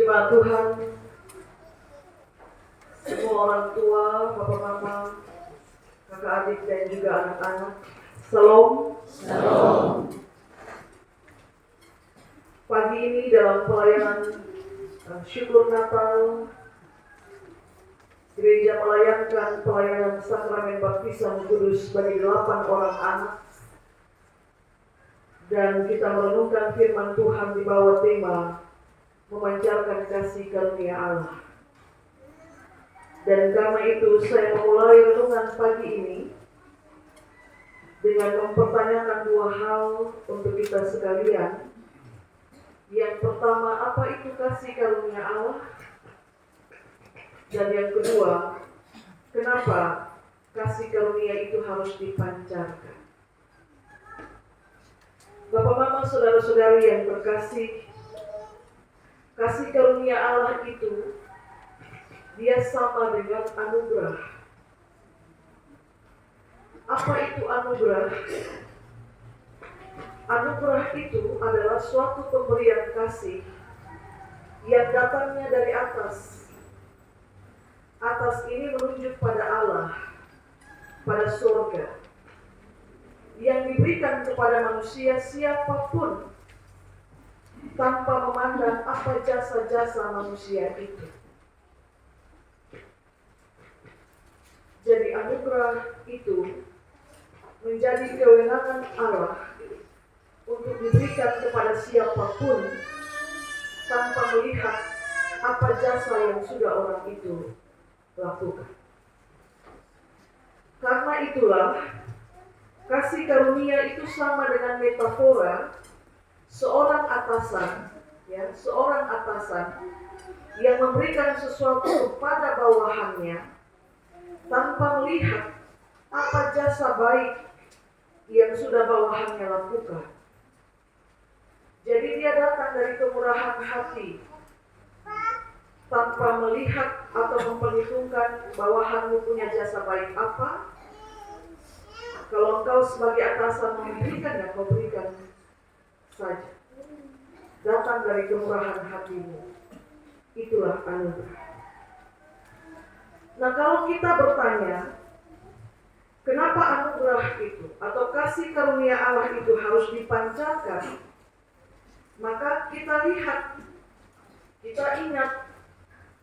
Jemaat Tuhan, semua orang tua, bapak mama, kakak adik dan juga anak-anak, Salam. Salam. Pagi ini dalam pelayanan syukur Natal, gereja melayangkan pelayanan sakramen baptisan kudus bagi 8 orang anak, dan kita merenungkan firman Tuhan di bawah tema memancarkan kasih karunia Allah. Dan karena itu saya memulai renungan pagi ini dengan mempertanyakan 2 hal untuk kita sekalian. Yang pertama, apa itu kasih karunia Allah? Dan yang kedua, kenapa kasih karunia itu harus dipancarkan? Bapak, mama, saudara-saudari yang terkasih, kasih karunia Allah itu dia sama dengan anugerah. Apa itu anugerah? Anugerah itu adalah suatu pemberian kasih yang datangnya dari atas. Atas ini menunjuk pada Allah, pada surga, yang diberikan kepada manusia siapapun tanpa memandang apa jasa-jasa manusia itu. Jadi anugerah itu menjadi kewenangan Allah untuk diberikan kepada siapapun tanpa melihat apa jasa yang sudah orang itu lakukan. Karena itulah kasih karunia itu sama dengan metafora seorang atasan yang memberikan sesuatu kepada bawahannya tanpa melihat apa jasa baik yang sudah bawahannya lakukan. Jadi dia datang dari kemurahan hati tanpa melihat atau memperhitungkan bawahanmu punya jasa baik apa. Kalau engkau sebagai atasan memberikan, ya kau berikan saja. Datang dari kemurahan hatimu. Itulah anugerah. Nah, kalau kita bertanya, kenapa anugerah itu atau kasih karunia Allah itu harus dipancarkan? Maka kita lihat, kita ingat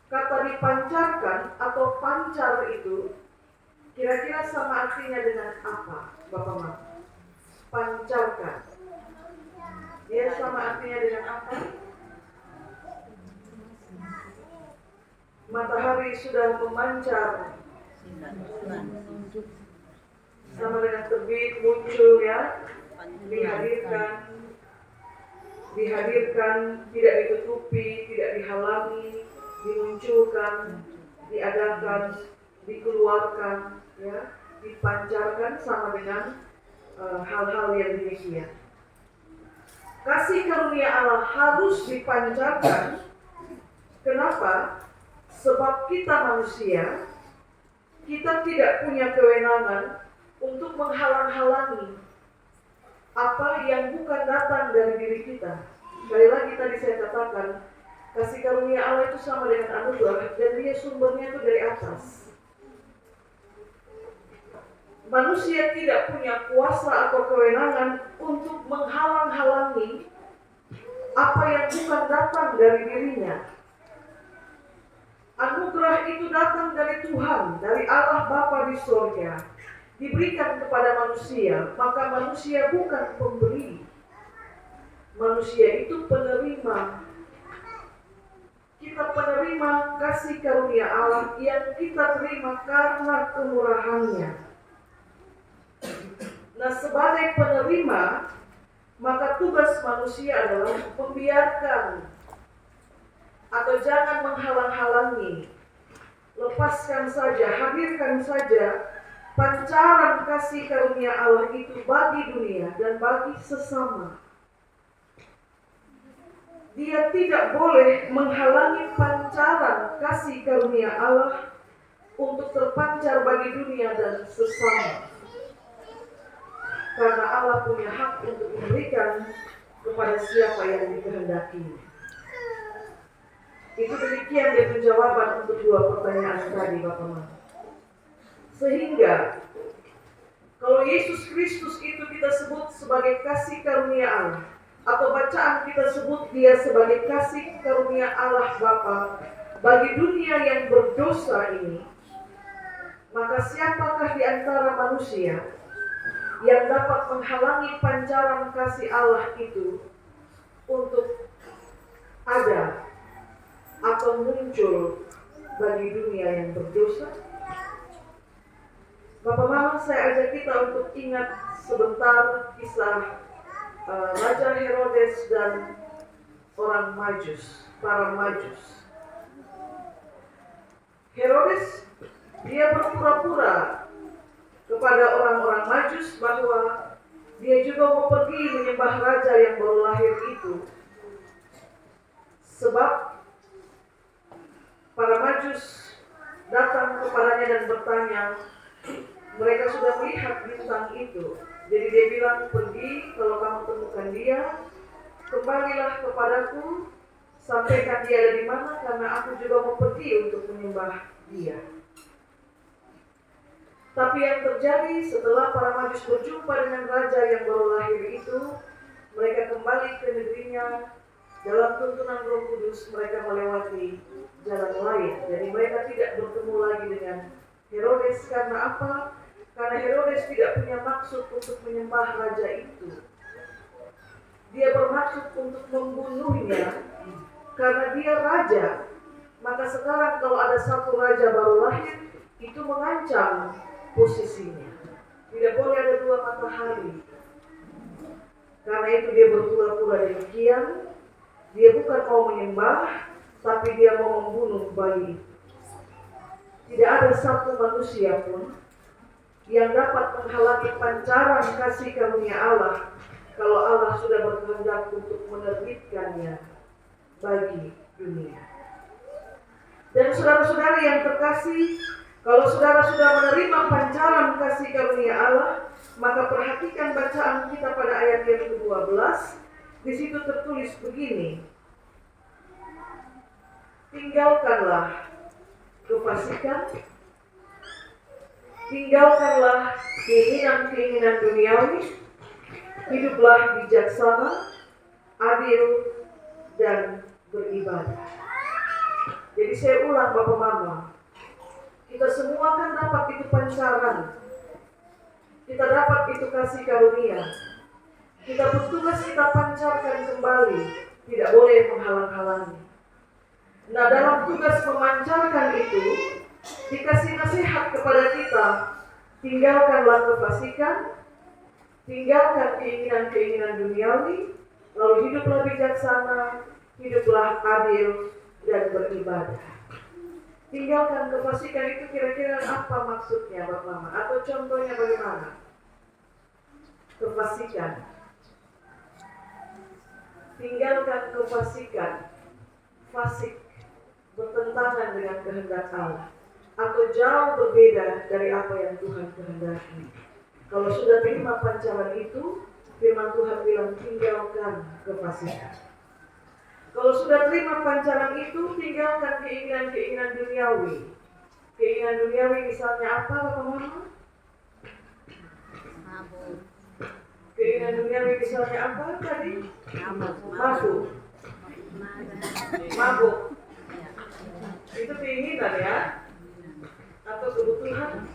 kata dipancarkan atau pancar itu kira-kira sama artinya dengan apa, Bapak Mama? Pancarkan. Dia sama artinya dengan apa? Matahari sudah memancar, sama dengan terbit, muncul ya, dihadirkan, tidak ditutupi, tidak dihalangi, dimunculkan, diadakan, dikeluarkan, ya, dipancarkan sama dengan hal-hal yang demikian. Kasih karunia Allah harus dipancarkan. Kenapa? Sebab kita manusia, kita tidak punya kewenangan untuk menghalang-halangi apa yang bukan datang dari diri kita. Sekali lagi tadi saya katakan, kasih karunia Allah itu sama dengan anugerah dan dia sumbernya itu dari atas. Manusia tidak punya kuasa atau kewenangan untuk menghalang-halangi apa yang bukan datang dari dirinya. Anugerah itu datang dari Tuhan, dari Allah Bapa di surga, diberikan kepada manusia, maka manusia bukan pemberi. Manusia itu penerima. Kita penerima kasih karunia Allah yang kita terima karena kemurahannya. Nah, sebagai penerima, maka tugas manusia adalah membiarkan atau jangan menghalang-halangi. Lepaskan saja, hadirkan saja pancaran kasih karunia Allah itu bagi dunia dan bagi sesama. Dia tidak boleh menghalangi pancaran kasih karunia Allah untuk terpancar bagi dunia dan sesama. Karena Allah punya hak untuk memberikan kepada siapa yang dikehendaki. Itu demikian dia penjawaban untuk dua pertanyaan tadi, Bapak Mama. Sehingga kalau Yesus Kristus itu kita sebut sebagai kasih karunia Allah, atau bacaan kita sebut dia sebagai kasih karunia Allah Bapa bagi dunia yang berdosa ini, maka siapakah di antara manusia yang dapat menghalangi pancaran kasih Allah itu untuk ada atau muncul bagi dunia yang berdosa? Bapak Mama, saya ajak kita untuk ingat sebentar kisah Raja Herodes dan orang Majus, para Majus. Herodes, dia berpura-pura kepada orang-orang Majus bahwa dia juga mau pergi menyembah raja yang baru lahir itu. Sebab para Majus datang kepadanya dan bertanya, mereka sudah melihat bintang itu. Jadi dia bilang, pergi, kalau kamu temukan dia, kembalilah kepadaku, sampaikan dia ada di mana, karena aku juga mau pergi untuk menyembah dia. Tapi yang terjadi setelah para Majus berjumpa dengan raja yang baru lahir itu, mereka kembali ke negerinya. Dalam tuntunan Roh Kudus mereka melewati jalan lain. Jadi mereka tidak bertemu lagi dengan Herodes. Karena apa? Karena Herodes tidak punya maksud untuk menyembah raja itu. Dia bermaksud untuk membunuhnya. Karena dia raja, maka sekarang kalau ada satu raja baru lahir, itu mengancam posisinya. Tidak boleh ada dua matahari. Karena itu dia berpura-pura demikian. Dia bukan mau menyembah, tapi dia mau membunuh bayi. Tidak ada satu manusia pun yang dapat menghalangi pancaran kasih karunia Allah kalau Allah sudah berkehendak untuk menerbitkannya bagi dunia. Dan saudara-saudara yang terkasih, kalau saudara sudah menerima pancaran kasih karunia Allah, maka perhatikan bacaan kita pada ayat yang ke-12. Di situ tertulis begini, tinggalkanlah kefasikan, tinggalkanlah keinginan-keinginan duniawi, hiduplah bijaksana, adil, dan beribadah. Jadi saya ulang Bapak Mama, kita semua kan dapat itu pancaran, kita dapat itu kasih karunia, kita bertugas kita pancarkan kembali, tidak boleh menghalang-halangi. Nah, dalam tugas memancarkan itu, dikasih nasihat kepada kita, tinggalkanlah kefasikan, tinggalkan keinginan-keinginan duniawi, lalu hiduplah bijaksana, hiduplah adil, dan beribadah. Tinggalkan kefasikan itu kira-kira apa maksudnya Bapak Mama? Atau contohnya bagaimana? Kefasikan. Tinggalkan kefasikan. Fasik, bertentangan dengan kehendak Allah, atau jauh berbeda dari apa yang Tuhan kehendaki. Kalau sudah terima pancaran itu, firman Tuhan bilang tinggalkan kefasikan. Kalau sudah terima pancaran itu, tinggalkan keinginan-keinginan duniawi. Keinginan duniawi misalnya apa Bapak Mama? Keinginan duniawi misalnya apa tadi? Mabuk. Itu keinginan ya? Atau kebutuhan?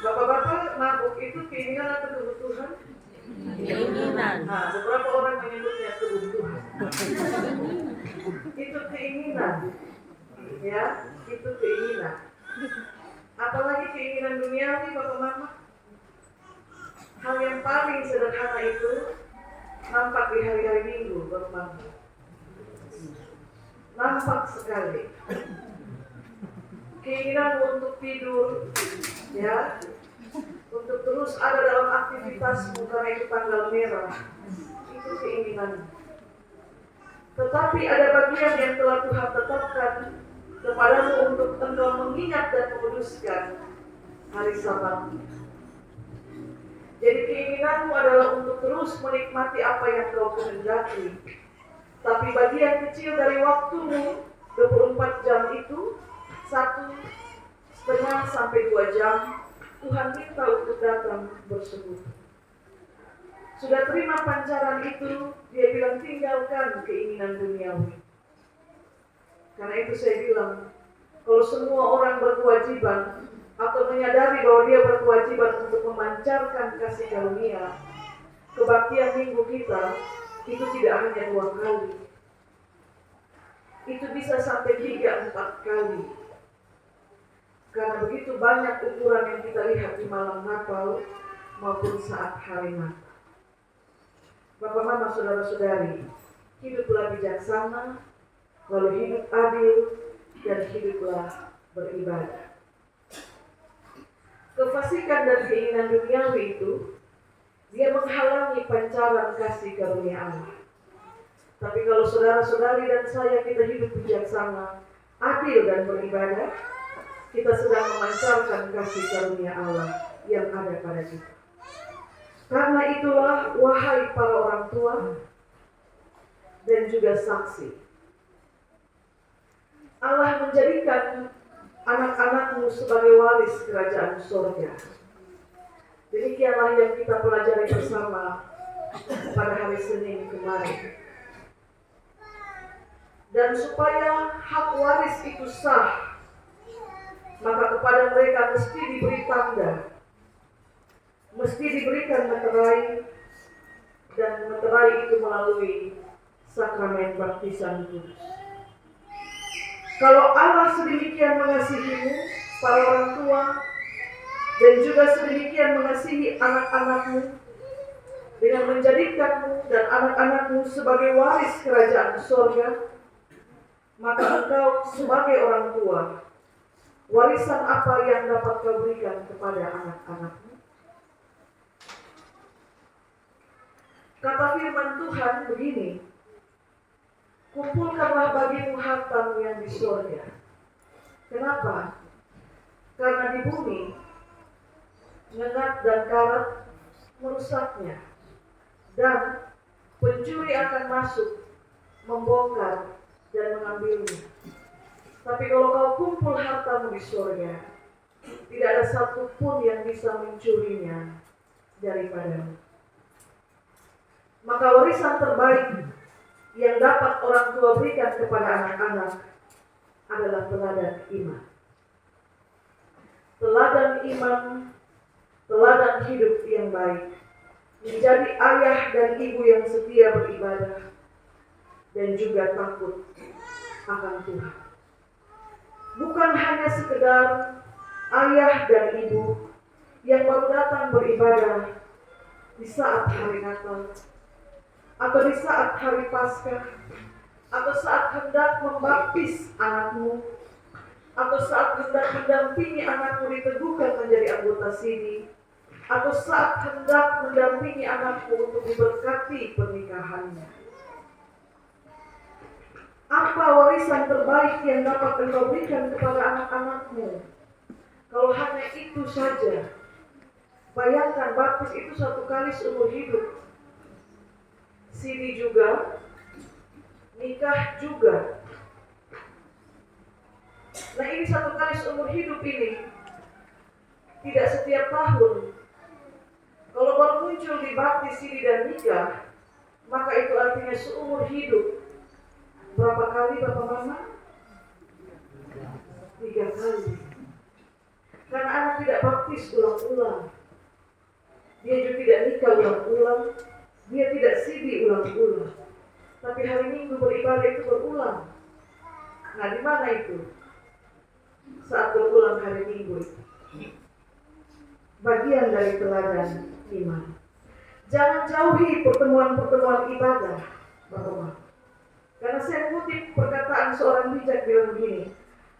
Bapak-bapak, mabuk itu keinginan atau kebutuhan? Keinginan. Nah, beberapa orang menyebutnya kebutuhan. Itu keinginan. Ya, itu keinginan. Apalagi keinginan duniawi Bapak Mama. Hal yang paling sederhana itu nampak di hari-hari Minggu Bapak Mama. Nampak sekali. Keinginan untuk tidur, ya, untuk terus ada dalam aktivitas karena itu tanggal merah, itu keinginan. Tetapi ada bagian yang telah Tuhan tetapkan kepadamu untuk engkau mengingat dan menguduskan hari Sabat. Jadi keinginanmu adalah untuk terus menikmati apa yang kau kehendaki. Tapi bagian kecil dari waktumu 24 jam itu 1,5 sampai 2 jam Tuhan minta untuk datang bersekutu. Sudah terima pancaran itu, dia bilang tinggalkan keinginan duniawi. Karena itu saya bilang, kalau semua orang berkewajiban atau menyadari bahwa dia berkewajiban untuk memancarkan kasih karunia, kebaktian minggu kita itu tidak hanya 2 kali. Itu bisa sampai 3-4 kali. Karena begitu banyak ukuran yang kita lihat di malam Natal maupun saat hari Natal. Bapak, Mama, Saudara-saudari, hiduplah bijaksana, lalu hidup adil, dan hiduplah beribadah. Kefasikan dan keinginan duniawi itu, dia menghalangi pancaran kasih karunia Allah. Tapi kalau saudara-saudari dan saya kita hidup bijaksana, adil dan beribadah, kita sedang memancarkan kasih karunia Allah yang ada pada kita. Karena itulah, wahai para orang tua dan juga saksi, Allah menjadikan anak-anakmu sebagai waris kerajaan surga. Demikianlah yang kita pelajari bersama pada hari Senin kemarin. Dan supaya hak waris itu sah, maka kepada mereka mesti diberi tanda, mesti diberikan meterai, dan meterai itu melalui sakramen baptisan kudus. Kalau Allah sedemikian mengasihimu, para orang tua, dan juga sedemikian mengasihi anak-anakmu, dengan menjadikanmu dan anak-anakmu sebagai waris kerajaan surga, maka engkau sebagai orang tua, warisan apa yang dapat kau berikan kepada anak-anakmu? Kata firman Tuhan begini, kumpulkanlah bagimu hartamu yang di surga. Kenapa? Karena di bumi ngengat dan karat merusaknya, dan pencuri akan masuk, membongkar dan mengambilnya. Tapi kalau kau kumpul hartamu di surga, tidak ada satupun yang bisa mencurinya daripadamu. Maka warisan terbaik yang dapat orang tua berikan kepada anak-anak adalah teladan iman. Teladan iman, teladan hidup yang baik, menjadi ayah dan ibu yang setia beribadah, dan juga takut akan Tuhan. Bukan hanya sekedar ayah dan ibu yang baru datang beribadah di saat hari Natal, atau di saat hari Paskah, atau saat hendak membaptis anakmu, atau saat hendak mendampingi anakmu diteguhkan menjadi anggota sini, atau saat hendak mendampingi anakmu untuk diberkati pernikahannya. Apa warisan terbaik yang dapat engkau berikan kepada anak-anakmu? Kalau hanya itu saja, bayangkan baptis itu 1 kali seumur hidup. Sini juga, nikah juga. Nah, ini 1 kali seumur hidup ini, tidak setiap tahun. Kalau baru muncul di baptis, sini dan nikah, maka itu artinya seumur hidup. Berapa kali Bapak Mama? 3 kali. Karena anak tidak baptis ulang-ulang, dia juga tidak nikah ulang-ulang, dia tidak sidi ulang-ulang. Tapi hari Minggu beribadah itu berulang. Nah, di mana itu? Saat berulang hari Minggu itu. Bagian dari teladan iman. Jangan jauhi pertemuan-pertemuan ibadah, Bapak-Bapak. Karena saya mengutip perkataan seorang bijak bilang begini,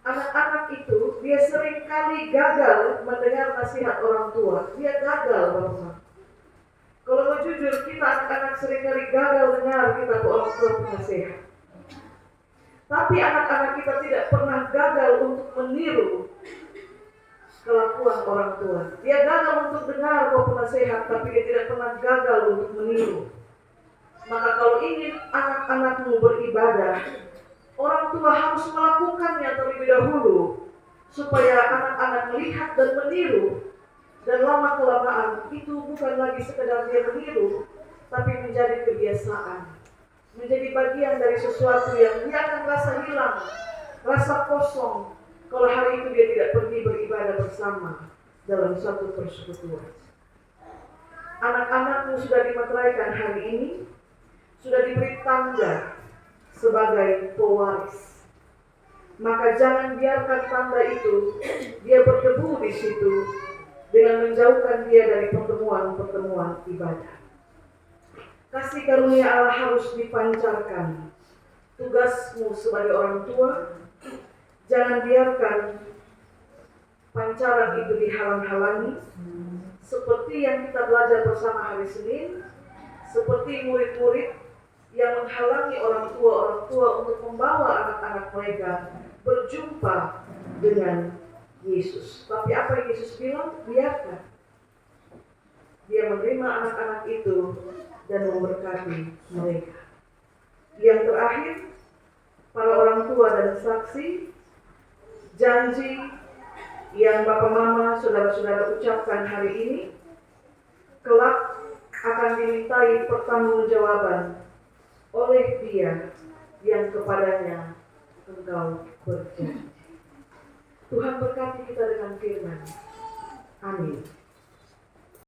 anak-anak itu dia sering kali gagal mendengar nasihat orang tua. Dia gagal, Bapak-Bapak. Kalau mau jujur, kita anak-anak seringkali gagal dengar kita ke orang tua penasihat. Tapi anak-anak kita tidak pernah gagal untuk meniru kelakuan orang tua. Dia gagal untuk dengar kau penasehat, tapi dia tidak pernah gagal untuk meniru. Maka kalau ingin anak-anakmu beribadah, orang tua harus melakukannya terlebih dahulu, supaya anak-anak melihat dan meniru. Dan lama-kelamaan itu bukan lagi sekedar dia meniru, tapi menjadi kebiasaan, menjadi bagian dari sesuatu yang dia akan rasa hilang, rasa kosong kalau hari itu dia tidak pergi beribadah bersama dalam satu persekutuan. Anak-anakmu sudah dimeteraikan hari ini, sudah diberi tanda sebagai pewaris. Maka jangan biarkan tanda itu dia berdebu di situ dengan menjauhkan dia dari pertemuan-pertemuan ibadah. Kasih karunia Allah harus dipancarkan. Tugasmu sebagai orang tua, jangan biarkan pancaran itu dihalang-halangi, seperti yang kita belajar bersama hari Senin, seperti murid-murid yang menghalangi orang tua untuk membawa anak-anak mereka berjumpa dengan Yesus. Tapi apa yang Yesus bilang? Biarkan. Dia menerima anak-anak itu dan memberkati mereka. Yang terakhir, para orang tua dan saksi, janji yang Bapak Mama, saudara-saudara ucapkan hari ini, kelak akan dimintai pertanggungjawaban oleh Dia yang kepadanya engkau berjanji. Tuhan berkati kita dengan firman. Amin.